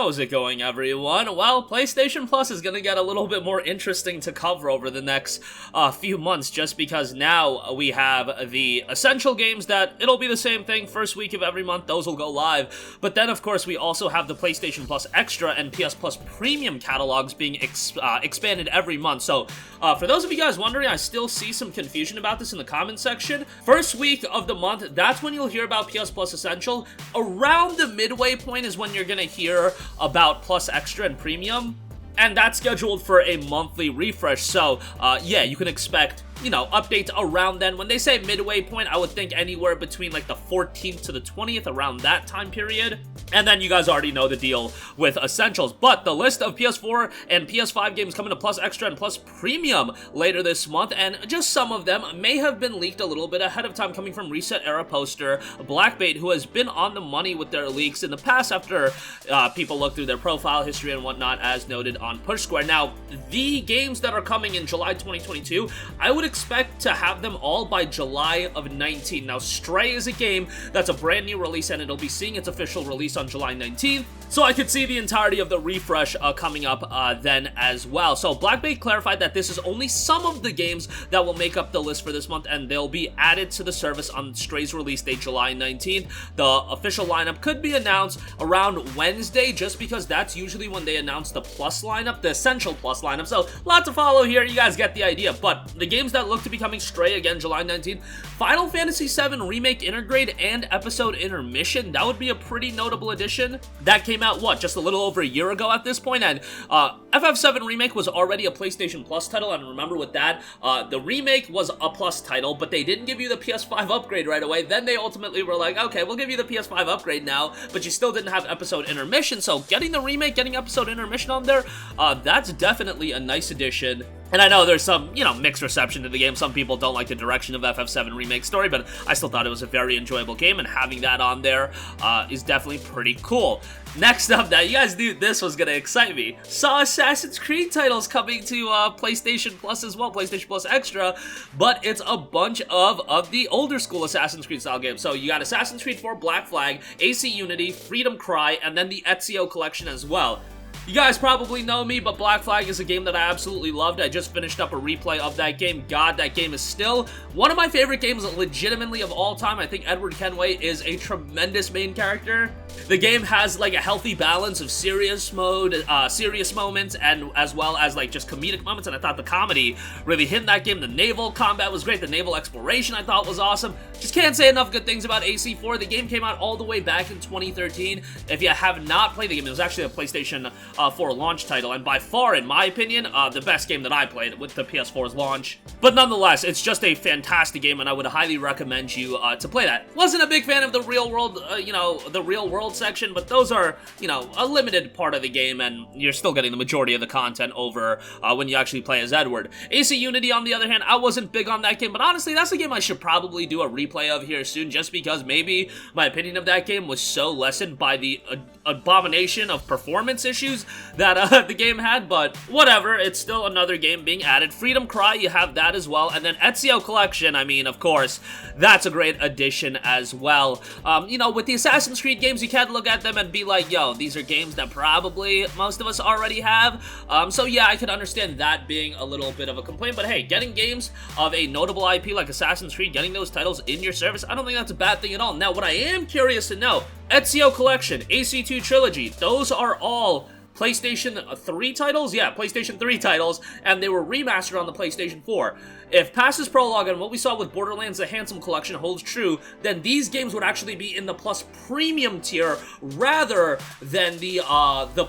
How is it going, everyone? Well, PlayStation Plus is going to get a little bit more interesting to cover over the next few months, just because now we have the essential games that it'll be the same thing, first week of every month, those will go live. But then, of course, we also have the PlayStation Plus Extra and PS Plus Premium catalogs being expanded every month. So, for those of you guys wondering, I still see some confusion about this in the comment section. First week of the month, that's when you'll hear about PS Plus Essential. Around the midway point is when you're going to hear about Plus Extra and Premium, and that's scheduled for a monthly refresh. So yeah, you can expect, you know, updates around then. When they say midway point, I would think anywhere between like the 14th to the 20th, around that time period. And then you guys already know the deal with Essentials. But the list of PS4 and PS5 games coming to Plus Extra and Plus Premium later this month, and just some of them may have been leaked a little bit ahead of time, coming from Reset Era poster Blackbait, who has been on the money with their leaks in the past after people look through their profile history and whatnot, as noted on Push Square. Now, the games that are coming in July 2022, I would expect to have them all by July of 19. Now, Stray is a game that's a brand new release, and it'll be seeing its official release on July 19th, so I could see the entirety of the refresh coming up then as well. So Blackbait clarified that this is only some of the games that will make up the list for this month, and they'll be added to the service on Stray's release date, July 19th. The official lineup could be announced around Wednesday, just because that's usually when they announce the Plus lineup, the Essential Plus lineup. So, lot to follow here, you guys get the idea. But the games that look to be coming Stray, again, July 19th, Final Fantasy VII Remake Intergrade and Episode Intermission. That would be a pretty notable addition. That came out, what, just a little over a year ago at this point, and FF7 Remake was already a PlayStation Plus title, and remember with that, the remake was a Plus title, but they didn't give you the PS5 upgrade right away. Then they ultimately were like, okay, we'll give you the PS5 upgrade now, but you still didn't have Episode Intermission, so getting the remake, getting Episode Intermission on there, that's definitely a nice addition. And I know there's some, you know, mixed reception to the game. Some people don't like the direction of FF7 Remake story, but I still thought it was a very enjoyable game, and having that on there is definitely pretty cool. Next up, now, you guys knew this was going to excite me. Saw Assassin's Creed titles coming to PlayStation Plus as well, PlayStation Plus Extra, but it's a bunch of the older school Assassin's Creed style games. So you got Assassin's Creed 4 Black Flag, AC Unity, Freedom Cry, and then the Ezio collection as well. You guys probably know me, but Black Flag is a game that I absolutely loved. I just finished up a replay of that game. God, that game is still one of my favorite games legitimately of all time. I think Edward Kenway is a tremendous main character. The game has like a healthy balance of serious mode, serious moments, and as well as like just comedic moments, and I thought the comedy really hit in that game. The naval combat was great. The naval exploration I thought was awesome. Just can't say enough good things about AC4. The game came out all the way back in 2013. If you have not played the game, it was actually a PlayStation 4 launch title, and by far, in my opinion, the best game that I played with the PS4's launch. But nonetheless, it's just a fantastic game, and I would highly recommend you to play that. Wasn't a big fan of the real world, the real world section, but those are, a limited part of the game, and you're still getting the majority of the content over when you actually play as Edward. AC Unity, on the other hand, I wasn't big on that game, but honestly, that's a game I should probably do a replay of here soon, just because maybe my opinion of that game was so lessened by the abomination of performance issues that the game had, but whatever, it's still another game being added. Freedom Cry, you have that as well, and then Ezio Collection, I mean, of course, that's a great addition as well. With the Assassin's Creed games, you can't look at them and be like, yo, these are games that probably most of us already have, so yeah, I could understand that being a little bit of a complaint, but hey, getting games of a notable IP like Assassin's Creed, getting those titles in your service, I don't think that's a bad thing at all. Now, what I am curious to know, Ezio Collection, AC2 Trilogy, those are all PlayStation 3 titles? Yeah, PlayStation 3 titles, and they were remastered on the PlayStation 4. If Past Prologue and what we saw with Borderlands The Handsome Collection holds true, then these games would actually be in the Plus Premium tier rather than the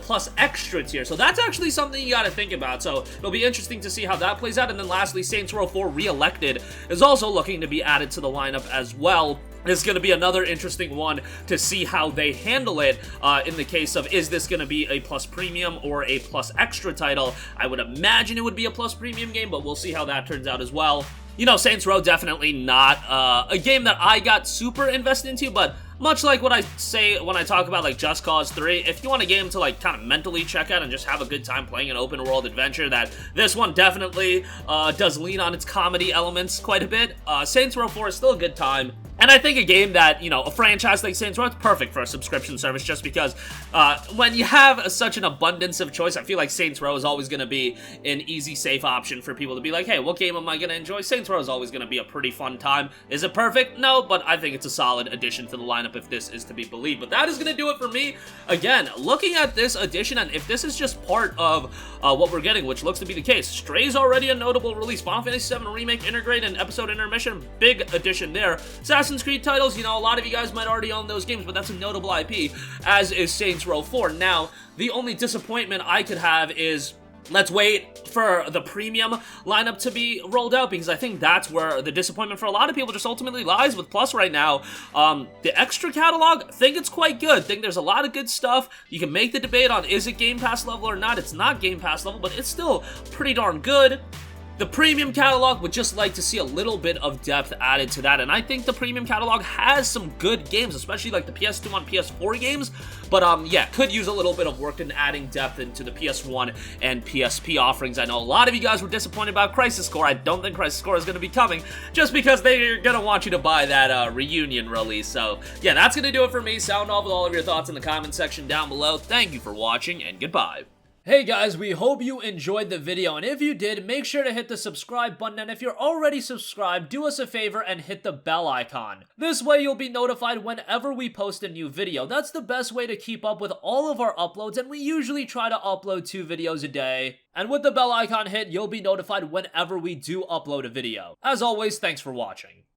Plus Extra tier. So that's actually something you gotta think about. So it'll be interesting to see how that plays out. And then lastly, Saints Row 4 Re-Elected is also looking to be added to the lineup as well. It's going to be another interesting one to see how they handle it in the case of, is this going to be a Plus Premium or a Plus Extra title? I would imagine it would be a Plus Premium game, but we'll see how that turns out as well. Saints Row, definitely not a game that I got super invested into, but much like what I say when I talk about like Just Cause 3, if you want a game to like kind of mentally check out and just have a good time playing an open world adventure, that this one definitely does lean on its comedy elements quite a bit. Saints Row 4 is still a good time. And I think a game that, you know, a franchise like Saints Row, it's perfect for a subscription service just because when you have such an abundance of choice, I feel like Saints Row is always going to be an easy, safe option for people to be like, hey, what game am I going to enjoy? Saints Row is always going to be a pretty fun time. Is it perfect? No, but I think it's a solid addition to the lineup if this is to be believed. But that is going to do it for me. Again, looking at this addition, and if this is just part of what we're getting, which looks to be the case, Stray's already a notable release. Final Fantasy VII Remake, Integrate, and Episode Intermission, big addition there. Assassin's Creed titles, you know, a lot of you guys might already own those games, but that's a notable IP, as is Saints Row 4. Now, the only disappointment I could have is let's wait for the premium lineup to be rolled out, because I think that's where the disappointment for a lot of people just ultimately lies with Plus right now. The extra catalog, I think it's quite good. I think there's a lot of good stuff. You can make the debate on is it Game Pass level or not. It's not Game Pass level, but it's still pretty darn good. The premium catalog would just like to see a little bit of depth added to that, and I think the premium catalog has some good games, especially like the PS2 and PS4 games, but yeah, could use a little bit of work in adding depth into the PS1 and PSP offerings. I know a lot of you guys were disappointed about Crisis Core. I don't think Crisis Core is going to be coming, just because they're going to want you to buy that reunion release. So yeah, that's going to do it for me. Sound off with all of your thoughts in the comment section down below. Thank you for watching, and goodbye. Hey guys, we hope you enjoyed the video, and if you did, make sure to hit the subscribe button, and if you're already subscribed, do us a favor and hit the bell icon. This way you'll be notified whenever we post a new video. That's the best way to keep up with all of our uploads, and we usually try to upload 2 videos a day. And with the bell icon hit, you'll be notified whenever we do upload a video. As always, thanks for watching.